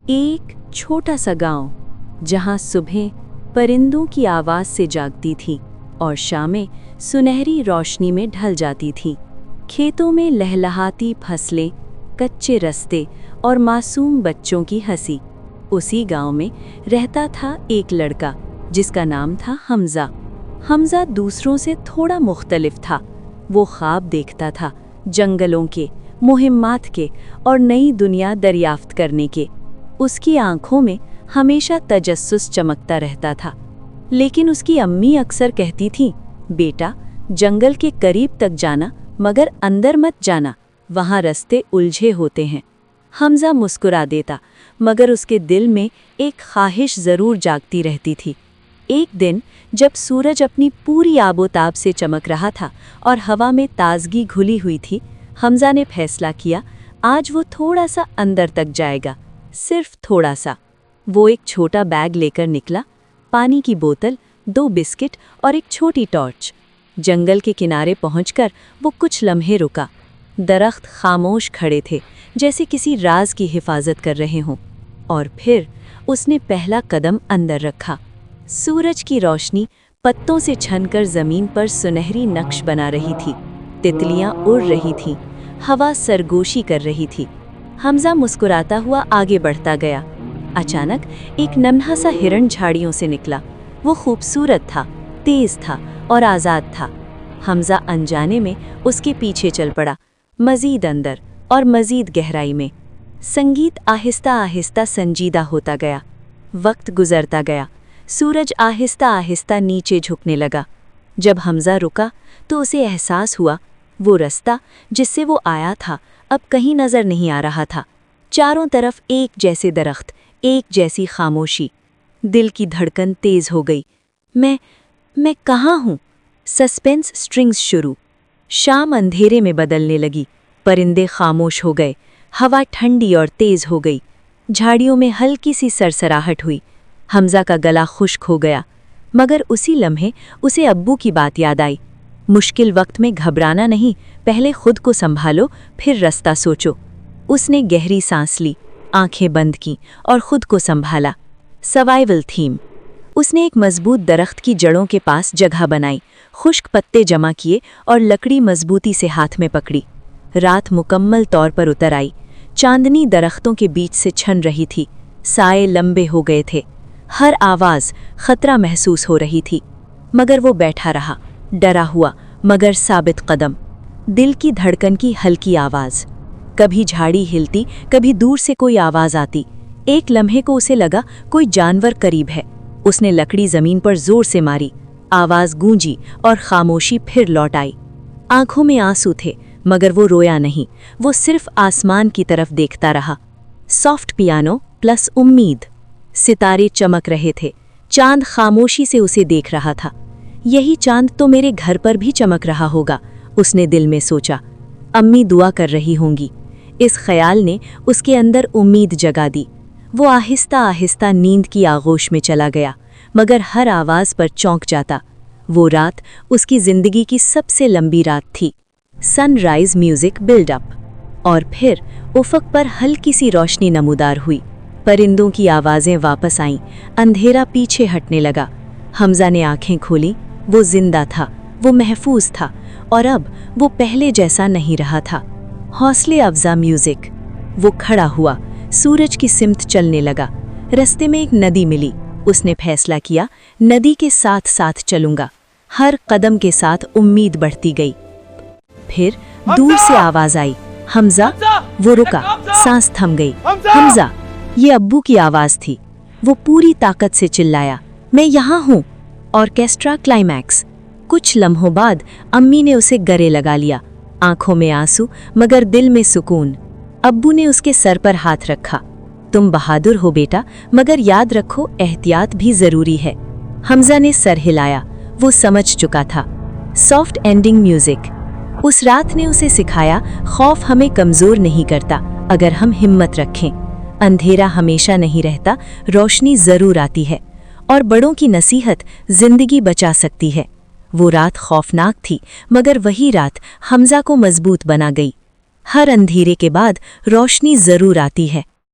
एक छोटा सा गांव जहां सुबह परिंदों की आवाज से जागती थी और शामें सुनहरी रोशनी में ढल जाती थी। खेतों में लहलहाती फसलें, कच्चे रास्ते और मासूम बच्चों की हंसी। उसी गांव में रहता था एक लड़का जिसका नाम था हमजा। हमजा दूसरों से थोड़ा मुख्तलिफ था। वो ख्वाब देखता था जंगलों के, मुहिम्मात के और नई दुनिया दरियाफ्त करने के। उसकी आंखों में हमेशा तजस्सुस चमकता रहता था। लेकिन उसकी अम्मी अक्सर कहती थीं, बेटा जंगल के करीब तक जाना मगर अंदर मत जाना, वहाँ रास्ते उलझे होते हैं। हमजा मुस्कुरा देता मगर उसके दिल में एक ख्वाहिश ज़रूर जागती रहती थी। एक दिन जब सूरज अपनी पूरी आबोताब से चमक रहा था और हवा में ताजगी घुली हुई थी, हमजा ने फैसला किया आज वो थोड़ा सा अंदर तक जाएगा, सिर्फ थोड़ा सा। वो एक छोटा बैग लेकर निकला, पानी की बोतल, 2 बिस्किट और एक छोटी टॉर्च। जंगल के किनारे पहुंचकर वो कुछ लम्हे रुका। दरख्त खामोश खड़े थे, जैसे किसी राज की हिफाजत कर रहे हों। और फिर उसने पहला कदम अंदर रखा। सूरज की रोशनी पत्तों से छनकर ज़मीन पर सुनहरी नक्श बना रही थी। तितलियां उड़ रही थीं, हवा सरगोशी कर रही थी। हमजा मुस्कुराता हुआ आगे बढ़ता गया। अचानक एक नन्हा सा हिरण झाड़ियों से निकला। वो खूबसूरत था, तेज था और आज़ाद था। हमजा अनजाने में उसके पीछे चल पड़ा, मज़ीद अंदर और मज़ीद गहराई में। संगीत आहिस्ता आहिस्ता संजीदा होता गया। वक्त गुजरता गया, सूरज आहिस्ता आहिस्ता नीचे झुकने लगा। जब हमजा रुका तो उसे एहसास हुआ वो रास्ता जिससे वो आया था अब कहीं नज़र नहीं आ रहा था। चारों तरफ एक जैसे दरख्त, एक जैसी खामोशी। दिल की धड़कन तेज हो गई। मैं कहाँ हूँ? सस्पेंस स्ट्रिंग्स शुरू। शाम अंधेरे में बदलने लगी। परिंदे खामोश हो गए, हवा ठंडी और तेज हो गई। झाड़ियों में हल्की सी सरसराहट हुई। हमजा का गला खुश्क हो गया, मगर उसी लम्हे उसे अब्बू की बात याद आई। मुश्किल वक्त में घबराना नहीं, पहले खुद को संभालो फिर रास्ता सोचो। उसने गहरी सांस ली, आंखें बंद की और खुद को संभाला। Survival theme. उसने एक मजबूत दरख्त की जड़ों के पास जगह बनाई, खुश्क पत्ते जमा किए और लकड़ी मजबूती से हाथ में पकड़ी। रात मुकम्मल तौर पर उतर आई। चांदनी दरख्तों के बीच से छन रही थी। साए लंबे हो गए थे। हर आवाज़ खतरा महसूस हो रही थी, मगर वो बैठा रहा, डरा हुआ मगर साबित कदम। दिल की धड़कन की हल्की आवाज़। कभी झाड़ी हिलती, कभी दूर से कोई आवाज़ आती। एक लम्हे को उसे लगा कोई जानवर करीब है। उसने लकड़ी ज़मीन पर ज़ोर से मारी। आवाज़ गूंजी और खामोशी फिर लौट आई। आंखों में आंसू थे, मगर वो रोया नहीं। वो सिर्फ आसमान की तरफ देखता रहा। सॉफ्ट पियानो प्लस उम्मीद। सितारे चमक रहे थे। चांद खामोशी से उसे देख रहा था। यही चांद तो मेरे घर पर भी चमक रहा होगा, उसने दिल में सोचा। अम्मी दुआ कर रही होंगी। इस ख्याल ने उसके अंदर उम्मीद जगा दी। वो आहिस्ता आहिस्ता नींद की आगोश में चला गया, मगर हर आवाज़ पर चौंक जाता। वो रात उसकी ज़िंदगी की सबसे लंबी रात थी। Sunrise music buildup. और फिर उफ़क़ पर हल्की सी रोशनी नमूदार हुई। परिंदों की आवाज़ें वापस आईं। अंधेरा पीछे हटने लगा। हमजा ने आंखें खोली। वो जिंदा था, वो महफूज था, और अब वो पहले जैसा नहीं रहा था। हौसले अफजा म्यूज़िक। वो खड़ा हुआ, सूरज की सिमत चलने लगा। रास्ते में एक नदी मिली। उसने फैसला किया नदी के साथ साथ चलूंगा। हर कदम के साथ उम्मीद बढ़ती गई। फिर दूर से आवाज़ आई, हमजा। वो रुका, सांस थम गई। हमजा, ये अब्बू की आवाज़ थी। वो पूरी ताकत से चिल्लाया, मैं यहाँ हूँ। Orchestra climax. कुछ लम्हों बाद अम्मी ने उसे गले लगा लिया। आंखों में आंसू मगर दिल में सुकून। अब्बू ने उसके सर पर हाथ रखा। तुम बहादुर हो बेटा, मगर याद रखो एहतियात भी ज़रूरी है। हमजा ने सर हिलाया। वो समझ चुका था। Soft ending music. उस रात ने उसे सिखाया खौफ हमें कमज़ोर नहीं करता अगर हम हिम्मत रखें। अंधेरा हमेशा नहीं रहता, रोशनी ज़रूर आती है, और बड़ों की नसीहत जिंदगी बचा सकती है। वो रात खौफनाक थी, मगर वही रात हमजा को मजबूत बना गई। हर अंधेरे के बाद रोशनी ज़रूर आती है।